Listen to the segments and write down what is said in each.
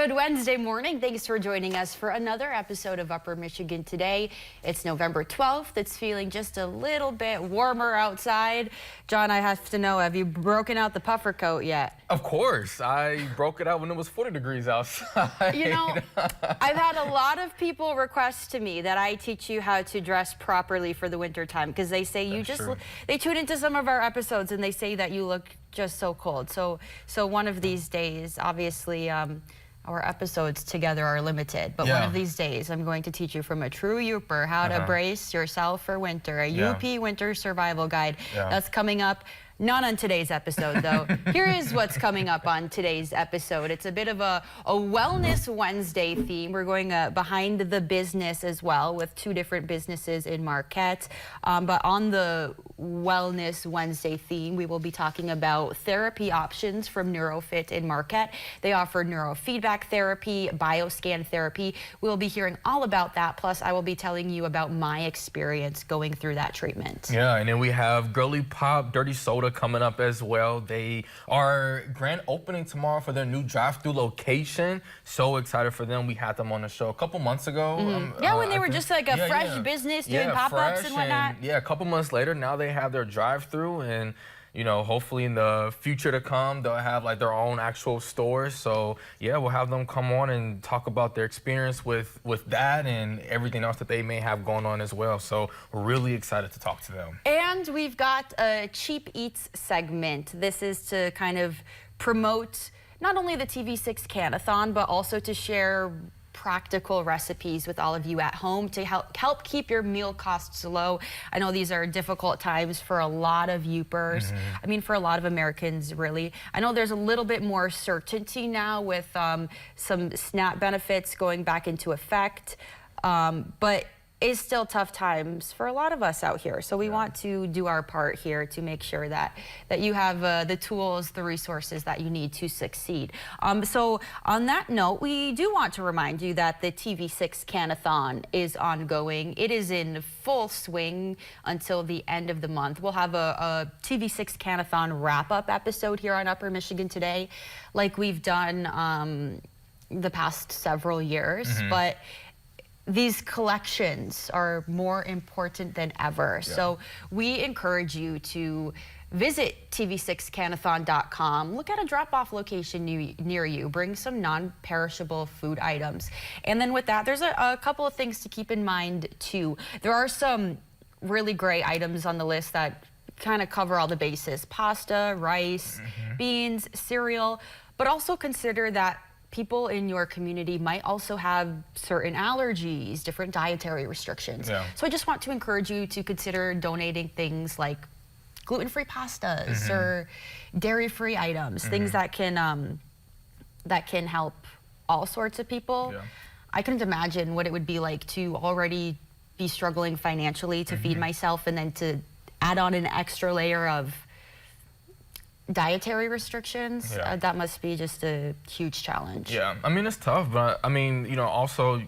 Good Wednesday morning. Thanks for joining us for another episode of Upper Michigan Today. It's November 12th. It's feeling just a little bit warmer outside. John, I have to know, have you broken out the puffer coat yet? Of course. I broke it out when it was 40 degrees outside. You know, I've had a lot of people request to me that I teach you how to dress properly for the winter time because they say they tune into some of our episodes and they say that you look just so cold. So one of these days, obviously, our episodes together are limited, but one of these days I'm going to teach you from a true Youper how to brace yourself for winter, a UP winter survival guide. That's coming up. Not on today's episode, though. Here is what's coming up on today's episode. It's a bit of a Wellness Wednesday theme. We're going behind the business as well with two different businesses in Marquette. But on the Wellness Wednesday theme, we will be talking about therapy options from NeuroFit in Marquette. They offer neurofeedback therapy, bioscan therapy. We'll be hearing all about that. Plus, I will be telling you about my experience going through that treatment. Yeah, and then we have Girly Pop Dirty Soda coming up as well. They are grand opening tomorrow for their new drive-through location. So excited for them. We had them on the show a couple months ago. When they were just like a fresh business doing pop-ups and whatnot. A couple months later, now they have their drive-through, and you know, hopefully in the future to come, they'll have like their own actual stores. So yeah, we'll have them come on and talk about their experience with that and everything else that they may have going on as well. So we're really excited to talk to them. And we've got a Cheap Eats segment. This is to kind of promote not only the TV6 Canathon, but also to share practical recipes with all of you at home to help keep your meal costs low. I know these are difficult times for a lot of Youpers. I mean, for a lot of Americans, really. I know there's a little bit more certainty now with some SNAP benefits going back into effect, but it's still tough times for a lot of us out here. So we want to do our part here to make sure that you have the tools, the resources that you need to succeed. So on that note, we do want to remind you that the TV6 Canathon is ongoing. It is in full swing until the end of the month. We'll have a TV6 Canathon wrap-up episode here on Upper Michigan Today, like we've done the past several years. But these collections are more important than ever. So we encourage you to visit tv6canathon.com. Look at a drop-off location near you. Bring some non-perishable food items. And then with that, there's a couple of things to keep in mind too. There are some really great items on the list that kind of cover all the bases. Pasta, rice, beans, cereal, but also consider that people in your community might also have certain allergies, different dietary restrictions. So I just want to encourage you to consider donating things like gluten-free pastas or dairy-free items, things that can help all sorts of people. I couldn't imagine what it would be like to already be struggling financially to feed myself and then to add on an extra layer of dietary restrictions. That must be just a huge challenge. I mean, it's tough, but I mean, you know, also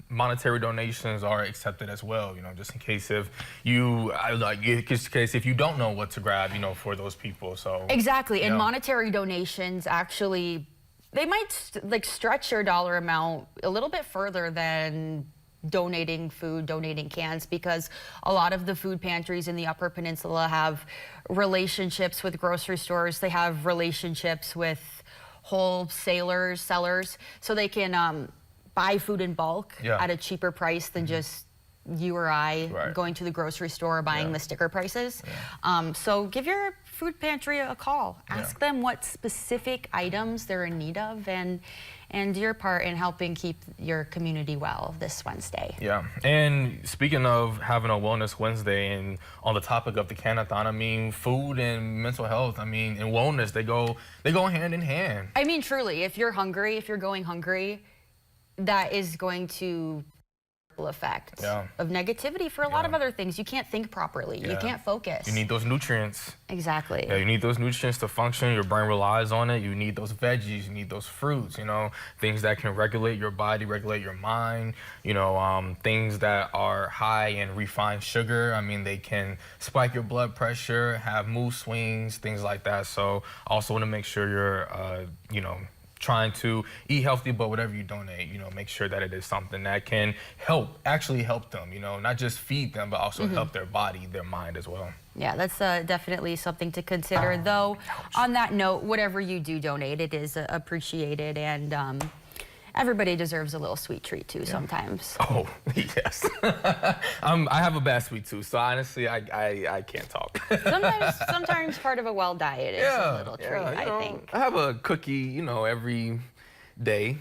monetary donations are accepted as well, you know, just in case if you if you don't know what to grab, you know, for those people. So exactly. And monetary donations actually, they might like stretch your dollar amount a little bit further than donating food, donating cans, because a lot of the food pantries in the Upper Peninsula have relationships with grocery stores. They have relationships with wholesalers, sellers, so they can buy food in bulk at a cheaper price than just you or I going to the grocery store buying the sticker prices. So give your food pantry a call. Ask them what specific items they're in need of and your part in helping keep your community well this Wednesday. And speaking of having a Wellness Wednesday and on the topic of the Canathon, I mean, food and mental health, I mean, and wellness, they go hand in hand. I mean, truly, if you're hungry, if you're going hungry, that is going to effect of negativity for a lot of other things. You can't think properly. You can't focus. You need those nutrients. Exactly. You need those nutrients to function. Your brain relies on it. You need those veggies. You need those fruits, you know, things that can regulate your body, regulate your mind, you know, things that are high in refined sugar. I mean, they can spike your blood pressure, have mood swings, things like that. So also want to make sure you're, you know, trying to eat healthy, but whatever you donate, you know, make sure that it is something that can actually help them, you know, not just feed them, but also help their body, their mind as well. Yeah, that's definitely something to consider. Though, on that note, whatever you do donate, it is appreciated, and everybody deserves a little sweet treat too sometimes. Oh, yes. I have a bad sweet tooth, so honestly, I can't talk. Sometimes part of a well diet is a little treat, I think. I have a cookie, you know, every day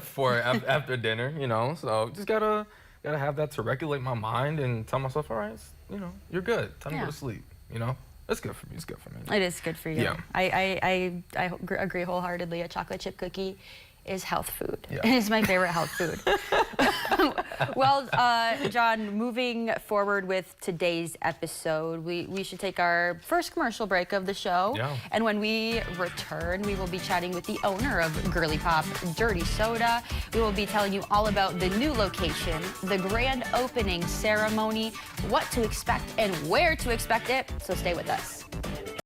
for after dinner, you know, so just gotta have that to regulate my mind and tell myself, all right, you know, you're good. Time to go to sleep, you know. It's good for me. It's good for me. It is good for you. Yeah. I agree wholeheartedly. A chocolate chip cookie is health food. Yeah. It is my favorite health food. Well, John, moving forward with today's episode, we should take our first commercial break of the show. Yeah. And when we return, we will be chatting with the owner of Girly Pop Dirty Soda. We will be telling you all about the new location, the grand opening ceremony, what to expect and where to expect it. So stay with us.